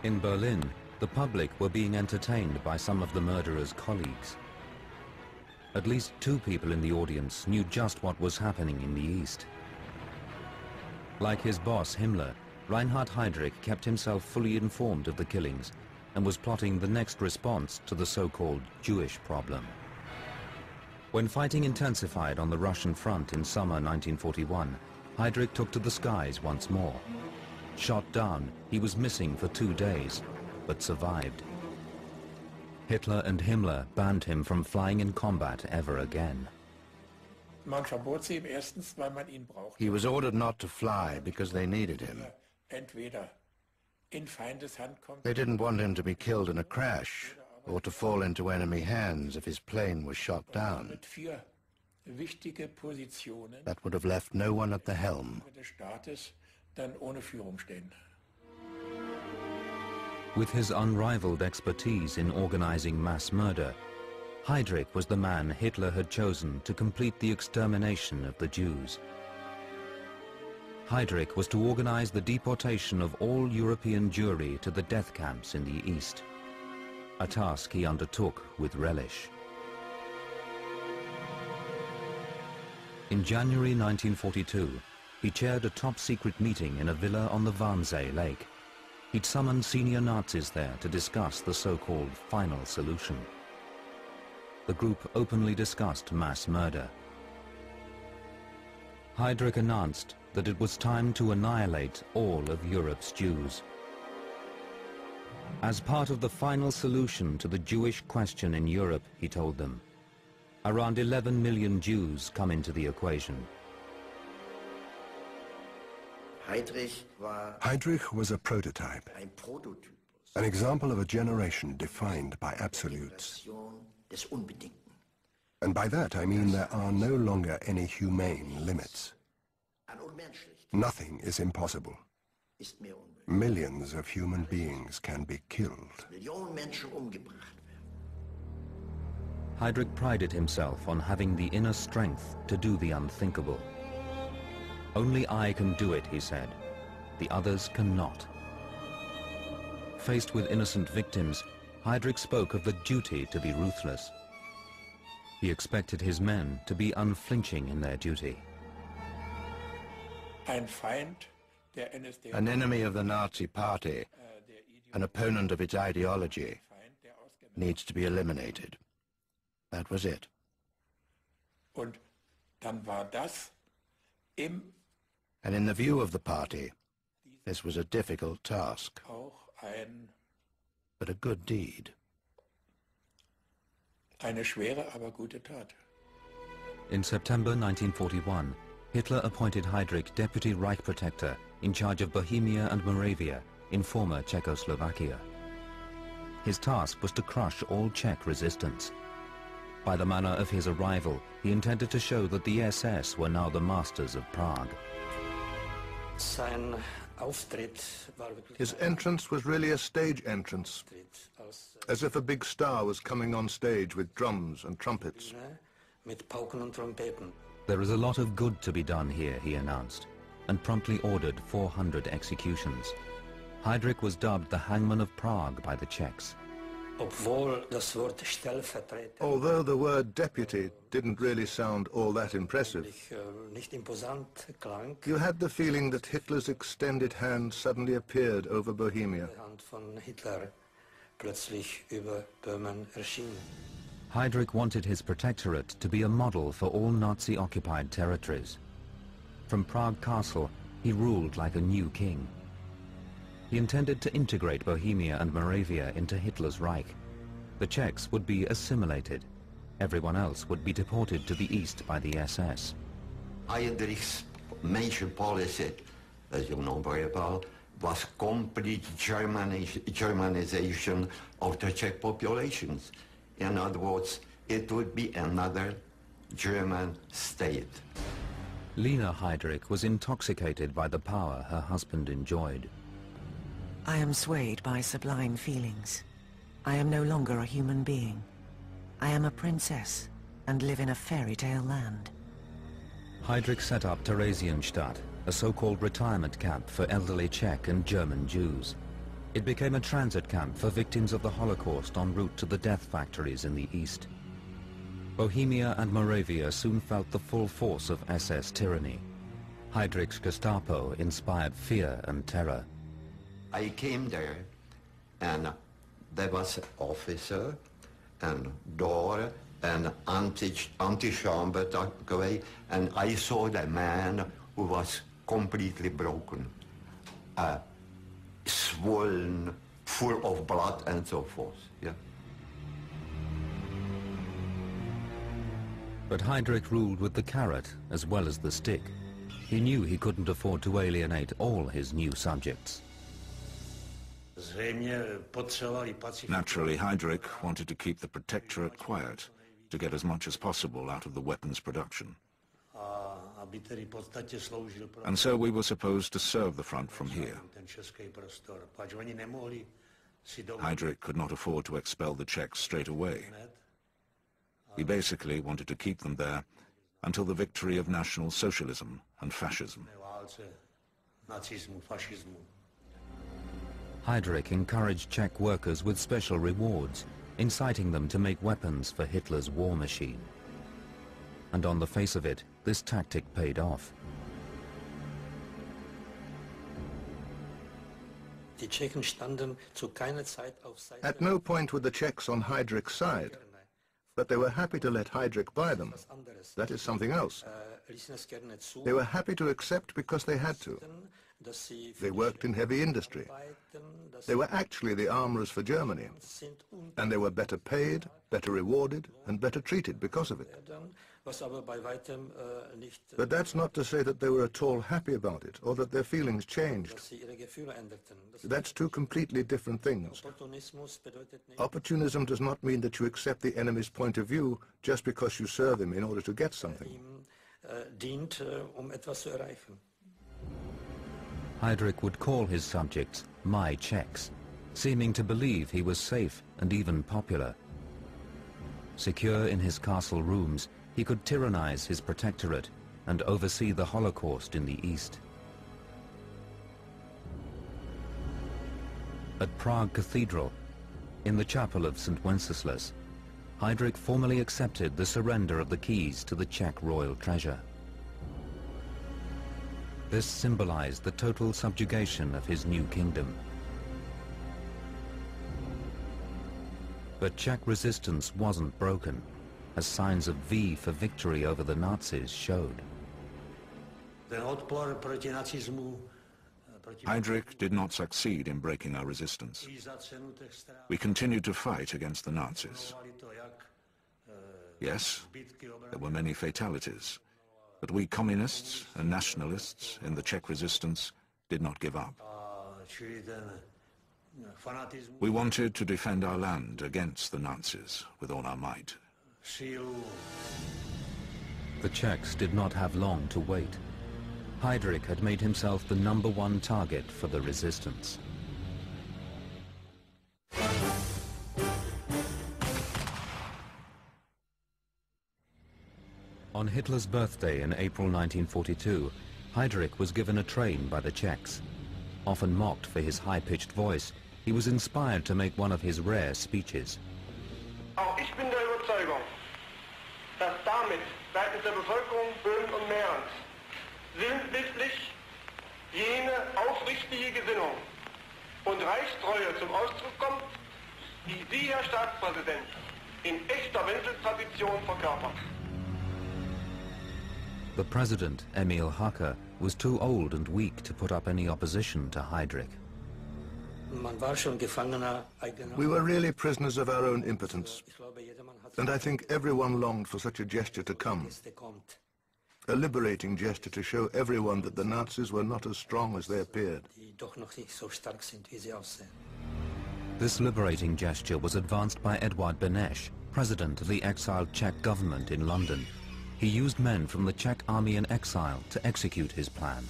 In Berlin, the public were being entertained by some of the murderer's colleagues. At least 2 people in the audience knew just what was happening in the East. Like his boss Himmler, Reinhard Heydrich kept himself fully informed of the killings and was plotting the next response to the so-called Jewish problem. When fighting intensified on the Russian front in summer 1941, Heydrich took to the skies once more. Shot down, he was missing for 2 days, but survived. Hitler and Himmler banned him from flying in combat ever again. He was ordered not to fly because they needed him. They didn't want him to be killed in a crash or to fall into enemy hands if his plane was shot down. That would have left no one at the helm. With his unrivaled expertise in organizing mass murder, Heydrich was the man Hitler had chosen to complete the extermination of the Jews. Heydrich was to organize the deportation of all European Jewry to the death camps in the East, a task he undertook with relish. In January 1942, he chaired a top-secret meeting in a villa on the Wannsee Lake. He'd summoned senior Nazis there to discuss the so-called final solution. The group openly discussed mass murder. Heydrich announced that it was time to annihilate all of Europe's Jews. As part of the final solution to the Jewish question in Europe, he told them, around 11 million Jews come into the equation. Heydrich was a prototype, an example of a generation defined by absolutes. And by that I mean there are no longer any humane limits. Nothing is impossible. Millions of human beings can be killed. Heydrich prided himself on having the inner strength to do the unthinkable. Only I can do it, he said. The others cannot. Faced with innocent victims, Heydrich spoke of the duty to be ruthless. He expected his men to be unflinching in their duty. An enemy of the Nazi Party, an opponent of its ideology, needs to be eliminated. That was it. And in the view of the party, this was a difficult task, but a good deed. In September 1941, Hitler appointed Heydrich Deputy Reich Protector in charge of Bohemia and Moravia in former Czechoslovakia. His task was to crush all Czech resistance. By the manner of his arrival, he intended to show that the SS were now the masters of Prague. His entrance was really a stage entrance, as if a big star was coming on stage with drums and trumpets. There is a lot of good to be done here, he announced, and promptly ordered 400 executions. Heydrich was dubbed the Hangman of Prague by the Czechs. Although the word deputy didn't really sound all that impressive, you had the feeling that Hitler's extended hand suddenly appeared over Bohemia. Heydrich wanted his protectorate to be a model for all Nazi-occupied territories. From Prague Castle, he ruled like a new king. He intended to integrate Bohemia and Moravia into Hitler's Reich. The Czechs would be assimilated. Everyone else would be deported to the east by the SS. Heydrich's major policy, as you know very well, was complete Germanization of the Czech populations. In other words, it would be another German state. Lena Heydrich was intoxicated by the power her husband enjoyed. I am swayed by sublime feelings. I am no longer a human being. I am a princess and live in a fairy tale land. Heydrich set up Theresienstadt, a so-called retirement camp for elderly Czech and German Jews. It became a transit camp for victims of the Holocaust en route to the death factories in the east. Bohemia and Moravia soon felt the full force of SS tyranny. Heydrich's Gestapo inspired fear and terror. I came there and there was an officer and door and antechamber away, and I saw the man who was completely broken, swollen, full of blood and so forth. Yeah. But Heydrich ruled with the carrot as well as the stick. He knew he couldn't afford to alienate all his new subjects. Naturally, Heydrich wanted to keep the Protectorate quiet, to get as much as possible out of the weapons production. And so we were supposed to serve the front from here. Heydrich could not afford to expel the Czechs straight away. He basically wanted to keep them there until the victory of National Socialism and Fascism. Heydrich encouraged Czech workers with special rewards, inciting them to make weapons for Hitler's war machine. And on the face of it, this tactic paid off. At no point were the Czechs on Heydrich's side, but they were happy to let Heydrich buy them. That is something else. They were happy to accept because they had to. They worked in heavy industry. They were actually the armourers for Germany, and they were better paid, better rewarded, and better treated because of it. But that's not to say that they were at all happy about it, or that their feelings changed. That's two completely different things. Opportunism does not mean that you accept the enemy's point of view just because you serve him in order to get something. Heydrich would call his subjects "my Czechs," seeming to believe he was safe and even popular. Secure in his castle rooms, he could tyrannize his protectorate and oversee the Holocaust in the East. At Prague Cathedral, in the chapel of St. Wenceslas, Heydrich formally accepted the surrender of the keys to the Czech royal treasure. This symbolized the total subjugation of his new kingdom. But Czech resistance wasn't broken, as signs of V for victory over the Nazis showed. Heydrich did not succeed in breaking our resistance. We continued to fight against the Nazis. Yes, there were many fatalities, but we communists and nationalists in the Czech resistance did not give up. We wanted to defend our land against the Nazis with all our might. The Czechs did not have long to wait. Heydrich had made himself the #1 target for the resistance. On Hitler's birthday in April 1942, Heydrich was given a train by the Czechs. Often mocked for his high-pitched voice, he was inspired to make one of his rare speeches. Auch ich bin der Überzeugung, dass damit seitens der Bevölkerung Böhmen und Mährens sinnbildlich jene aufrichtige Gesinnung und Reichstreue zum Ausdruck kommt, die Sie, Herr Staatspräsident, in echter Wenzel-Tradition verkörpern. The president, Emil Hacker, was too old and weak to put up any opposition to Heydrich. We were really prisoners of our own impotence, and I think everyone longed for such a gesture to come. A liberating gesture to show everyone that the Nazis were not as strong as they appeared. This liberating gesture was advanced by Edvard Beneš, president of the exiled Czech government in London. He used men from the Czech army in exile to execute his plan.